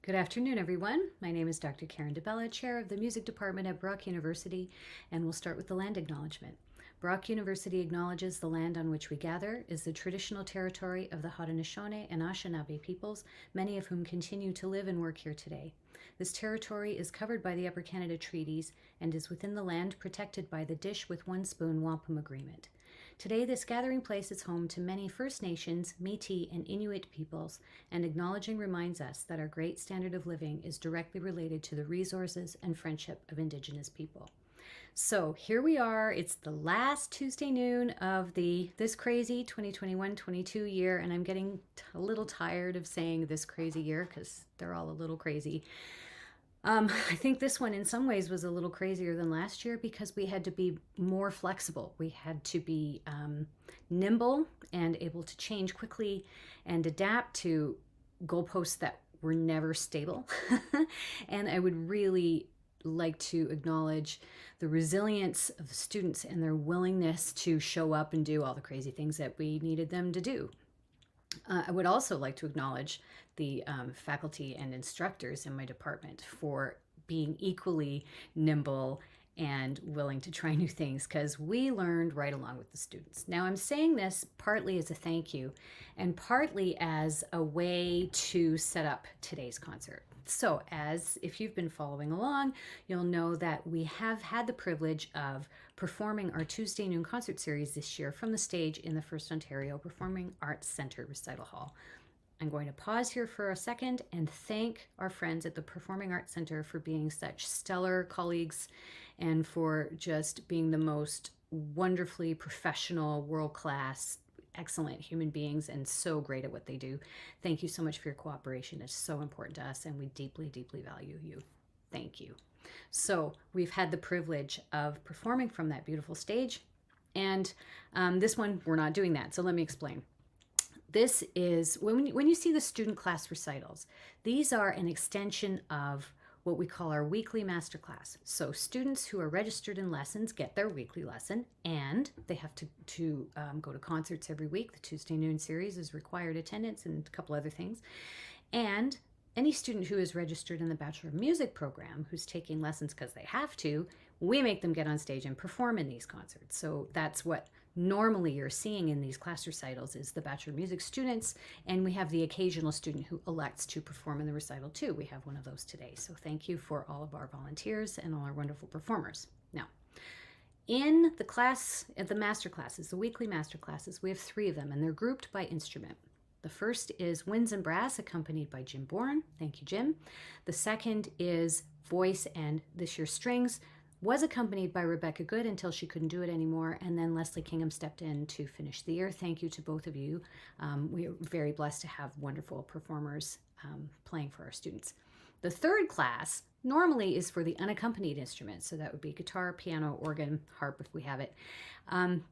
Good afternoon, everyone. My name is Dr. Karen DeBella, Chair of the Music Department at Brock University, and we'll start with the land acknowledgement. Brock University acknowledges the land on which we gather is the traditional territory of the Haudenosaunee and Anishinaabe peoples, many of whom continue to live and work here today. This territory is covered by the Upper Canada Treaties and is within the land protected by the Dish with One Spoon Wampum Agreement. Today, this gathering place is home to many First Nations, Métis, and Inuit peoples, and acknowledging reminds us that our great standard of living is directly related to the resources and friendship of Indigenous people. So here we are. It's the last Tuesday noon of this crazy 2021-22 year, and I'm getting a little tired of saying this crazy year because they're all a little crazy. I think this one in some ways was a little crazier than last year because we had to be more flexible. We had to be nimble and able to change quickly and adapt to goalposts that were never stable. And I would really like to acknowledge the resilience of the students and their willingness to show up and do all the crazy things that we needed them to do. I would also like to acknowledge the faculty and instructors in my department for being equally nimble and willing to try new things because we learned right along with the students. Now, I'm saying this partly as a thank you and partly as a way to set up today's concert. So, as if you've been following along, you'll know that we have had the privilege of performing our Tuesday noon concert series this year from the stage in the FirstOntario Performing Arts Centre Recital Hall. I'm going to pause here for a second and thank our friends at the Performing Arts Centre for being such stellar colleagues and for just being the most wonderfully professional, world-class, excellent human beings and so great at what they do. Thank you so much for your cooperation. It's so important to us and we deeply, deeply value you. Thank you. So we've had the privilege of performing from that beautiful stage, and this one we're not doing that. So let me explain. This is, when you see the student class recitals, these are an extension of what we call our weekly masterclass. So students who are registered in lessons get their weekly lesson, and they have to go to concerts every week. The Tuesday noon series is required attendance and a couple other things. And any student who is registered in the Bachelor of Music program who's taking lessons because they have to, we make them get on stage and perform in these concerts. So that's what normally you're seeing in these class recitals is the Bachelor of Music students, and we have the occasional student who elects to perform in the recital too. We have one of those today. So thank you for all of our volunteers and all our wonderful performers. Now, in the class, at the master classes, the weekly master classes, we have 3 of them, and they're grouped by instrument. The first is winds and brass, accompanied by Jim Bourne. Thank you, Jim. The second is voice, and this year's strings was accompanied by Rebecca Good until she couldn't do it anymore, and then Leslie Kingham stepped in to finish the year. Thank you to both of you. We are very blessed to have wonderful performers playing for our students. The third class normally is for the unaccompanied instruments, so that would be guitar, piano, organ, harp if we have it.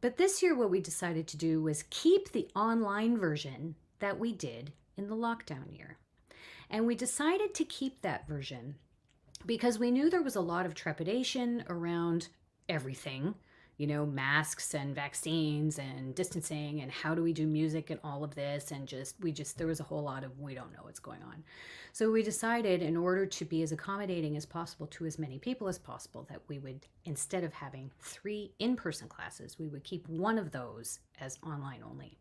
But this year what we decided to do was keep the online version that we did in the lockdown year. And we decided to keep that version because we knew there was a lot of trepidation around everything, you know, masks and vaccines and distancing and how do we do music and all of this, and there was a whole lot of we don't know what's going on. So we decided, in order to be as accommodating as possible to as many people as possible, that we would, instead of having 3 in-person classes, we would keep one of those as online only.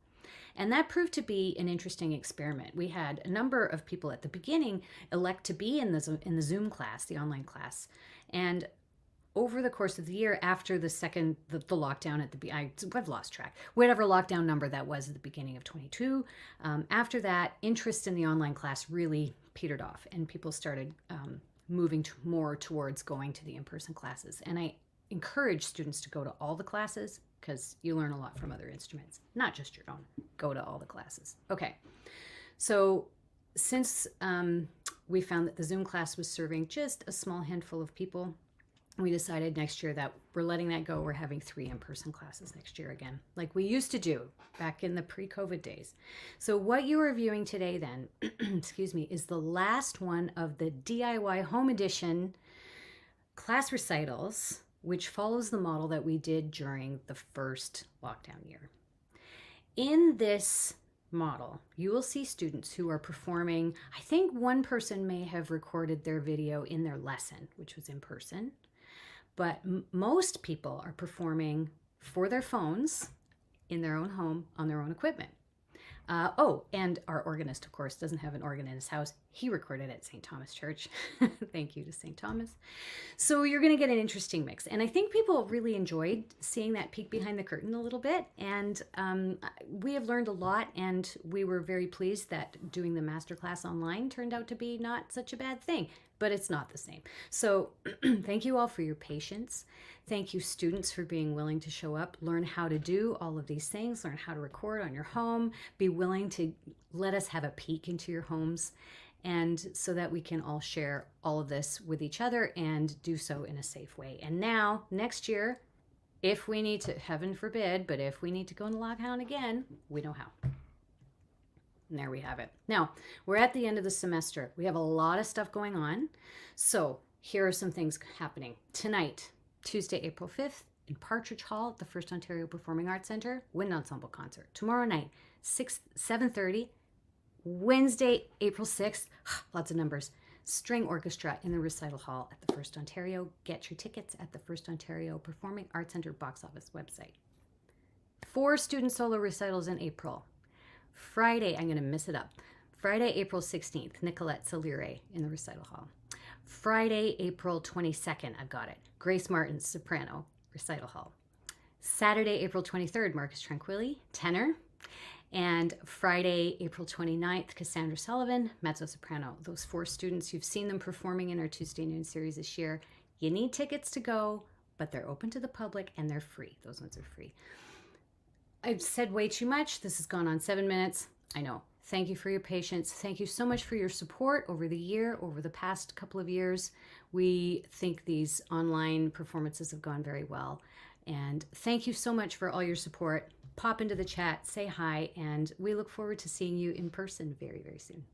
And that proved to be an interesting experiment. We had a number of people at the beginning elect to be in the Zoom class, the online class. And over the course of the year, after the lockdown I've lost track, whatever lockdown number that was at the beginning of 22, after that, interest in the online class really petered off and people started moving more towards going to the in-person classes. And I encourage students to go to all the classes because you learn a lot from other instruments, not just your own. Go to all the classes. Okay, so since we found that the Zoom class was serving just a small handful of people, we decided next year that we're letting that go. We're having 3 in-person classes next year again, like we used to do back in the pre-COVID days. So what you are viewing today then, excuse me, is the last one of the DIY Home Edition class recitals, which follows the model that we did during the first lockdown year. In this model, you will see students who are performing. I think one person may have recorded their video in their lesson, which was in person, but most people are performing for their phones in their own home on their own equipment. And our organist, of course, doesn't have an organ in his house. He recorded at St. Thomas Church. Thank you to St. Thomas. So you're going to get an interesting mix. And I think people really enjoyed seeing that peek behind the curtain a little bit. And we have learned a lot, and we were very pleased that doing the masterclass online turned out to be not such a bad thing, but it's not the same. So thank you all for your patience. Thank you, students, for being willing to show up, learn how to do all of these things, learn how to record on your home, be willing to let us have a peek into your homes, and so that we can all share all of this with each other and do so in a safe way. And now, next year, if we need to, heaven forbid, but if we need to go in lockdown again, we know how. And there we have it. Now, we're at the end of the semester. We have a lot of stuff going on. So here are some things happening. Tonight, Tuesday, April 5th, in Partridge Hall at the First Ontario Performing Arts Centre, Wind Ensemble concert. Tomorrow night, 7:30. Wednesday, April 6th, lots of numbers, string orchestra in the Recital Hall at the First Ontario. Get your tickets at the First Ontario Performing Arts Centre box office website. 4 student solo recitals in April. Friday, I'm going to mess it up. Friday, April 16th, Nicolette Salire in the Recital Hall. Friday, April 22nd, I've got it. Grace Martin, soprano, Recital Hall. Saturday, April 23rd, Marcus Tranquilli, tenor. And Friday, April 29th, Cassandra Sullivan, mezzo-soprano. Those 4 students, you've seen them performing in our Tuesday noon series this year. You need tickets to go, but they're open to the public and they're free. Those ones are free. I've said way too much. This has gone on 7 minutes. I know. Thank you for your patience. Thank you so much for your support over the year, over the past couple of years. We think these online performances have gone very well. And thank you so much for all your support. Pop into the chat, say hi, and we look forward to seeing you in person very, very soon.